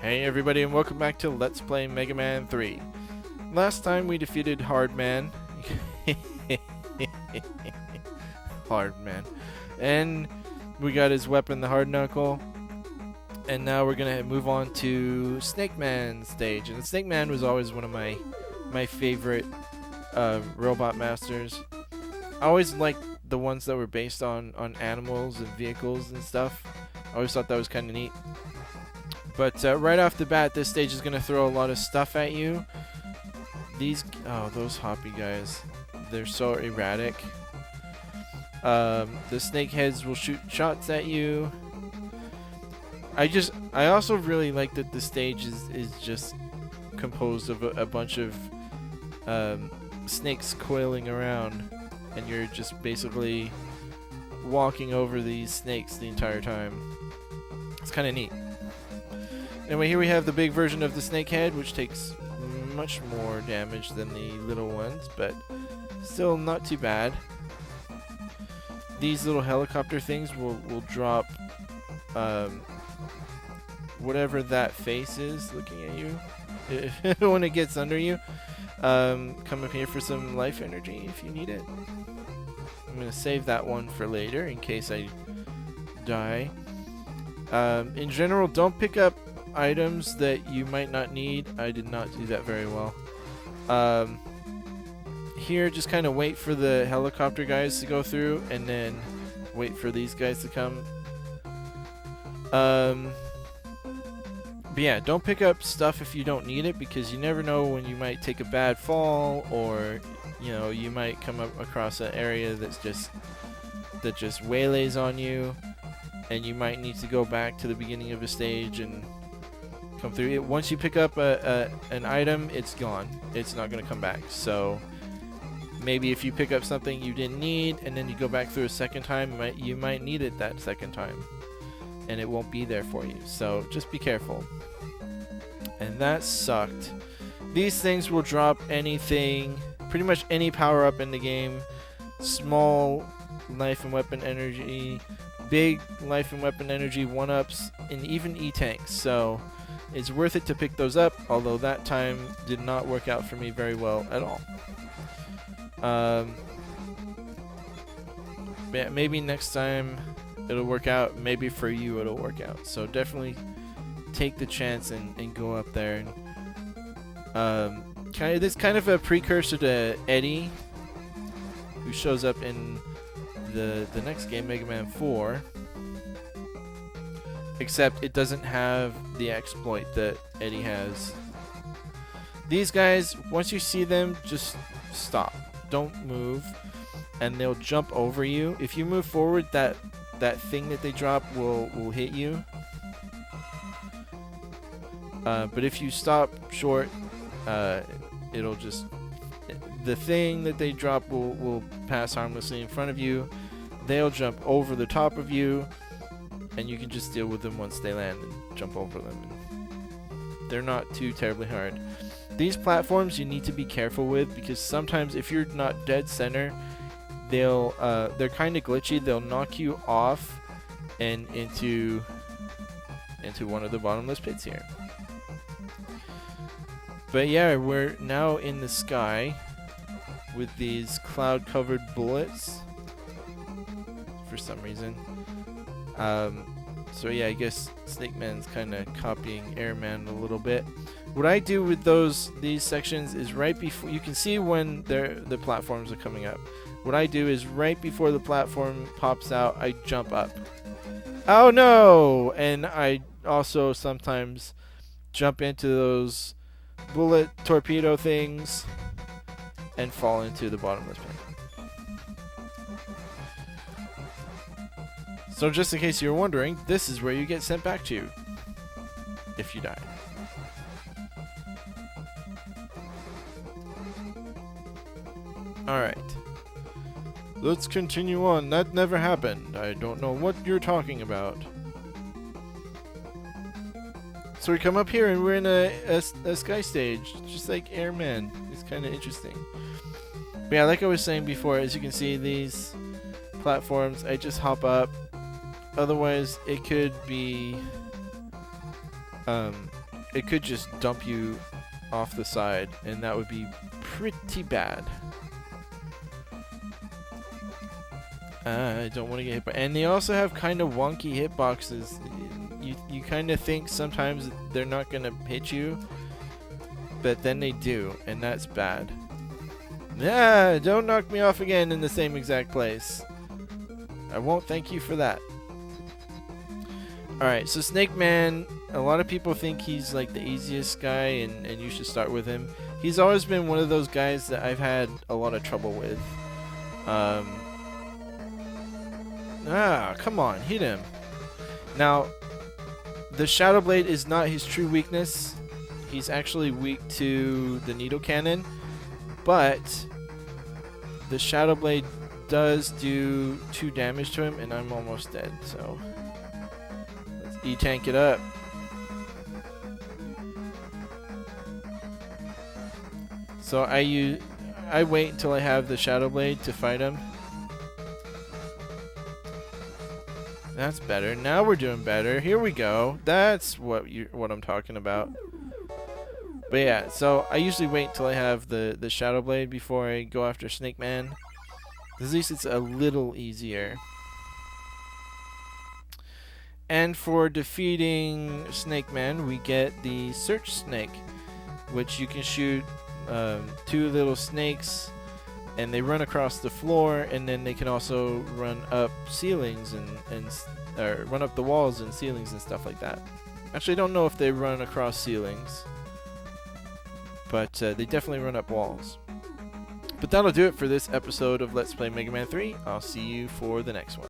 Hey everybody, and welcome back to Let's Play Mega Man 3. Last time we defeated Hardman. Hardman. And we got his weapon, the Hard Knuckle. And now we're gonna move on to Snake Man stage. And Snake Man was always one of my favorite robot masters. I always liked the ones that were based on animals and vehicles and stuff. I always thought that was kind of neat. But right off the bat, this stage is going to throw a lot of stuff at you. Those hoppy guys, they're so erratic. The snake heads will shoot shots at you. I also really like that the stage is just composed of a bunch of snakes coiling around, and you're just basically walking over these snakes the entire time. It's kind of neat. Anyway, here we have the big version of the snake head, which takes much more damage than the little ones, but still not too bad. These little helicopter things will drop whatever that face is looking at you when it gets under you. Come up here for some life energy if you need it. I'm going to save that one for later in case I die. In general, don't pick up items that you might not need. I did not do that very well. Here, just kind of wait for the helicopter guys to go through, and then wait for these guys to come. But yeah, don't pick up stuff if you don't need it, because you never know when you might take a bad fall, or you might come up across an area that just waylays on you, and you might need to go back to the beginning of a stage and come through it. Once you pick up an item, it's gone. It's not going to come back. So maybe if you pick up something you didn't need and then you go back through a second time, you might need it that second time, and it won't be there for you. So just be careful. And that sucked. These things will drop anything, pretty much any power up in the game. Small life and weapon energy, big life and weapon energy 1-ups, and even E-tanks. So it's worth it to pick those up, although that time did not work out for me very well at all. Yeah, maybe next time it'll work out. Maybe for you it'll work out. So definitely take the chance and go up there. This kind of a precursor to Eddie, who shows up in the next game, Mega Man 4. Except it doesn't have the exploit that Eddie has. These guys, once you see them, just stop. Don't move, and they'll jump over you. If you move forward, that thing that they drop will hit you. But if you stop short, it'll just... the thing that they drop will pass harmlessly in front of you. They'll jump over the top of you, and you can just deal with them once they land and jump over them. They're not too terribly hard. These platforms you need to be careful with, because sometimes if you're not dead center, they're kind of glitchy. They'll knock you off and into one of the bottomless pits here. But yeah, we're now in the sky with these cloud-covered bullets for some reason. So yeah, I guess Snake Man's kind of copying Airman a little bit. What I do with these sections is right before, you can see when the platforms are coming up. What I do is right before the platform pops out, I jump up. Oh no! And I also sometimes jump into those bullet torpedo things and fall into the bottomless pit. So just in case you're wondering, this is where you get sent back to if you die. Alright. Let's continue on. That never happened. I don't know what you're talking about. So we come up here and we're in a sky stage, just like Airman. It's kind of interesting. But yeah, like I was saying before, as you can see, these platforms, I just hop up. Otherwise, it could be it could just dump you off the side, and that would be pretty bad. I don't want to get hit by, and they also have kind of wonky hitboxes. You kind of think sometimes they're not gonna hit you, but then they do, and that's bad. Yeah, don't knock me off again in the same exact place. I won't thank you for that. Alright, so Snake Man, a lot of people think he's like the easiest guy, and you should start with him. He's always been one of those guys that I've had a lot of trouble with. Come on, hit him. Now, the Shadow Blade is not his true weakness. He's actually weak to the Needle Cannon, but the Shadow Blade does do 2 damage to him, and I'm almost dead, so let's E-tank it up. So I wait until I have the Shadow Blade to fight him. That's better. Now we're doing better. Here we go. That's what I'm talking about. But yeah, so I usually wait until I have the Shadow Blade before I go after Snake Man. At least it's a little easier. And for defeating Snake Man, we get the Search Snake, which you can shoot 2 little snakes, and they run across the floor, and then they can also run up ceilings or run up the walls and ceilings and stuff like that. Actually, I don't know if they run across ceilings, but they definitely run up walls. But that'll do it for this episode of Let's Play Mega Man 3. I'll see you for the next one.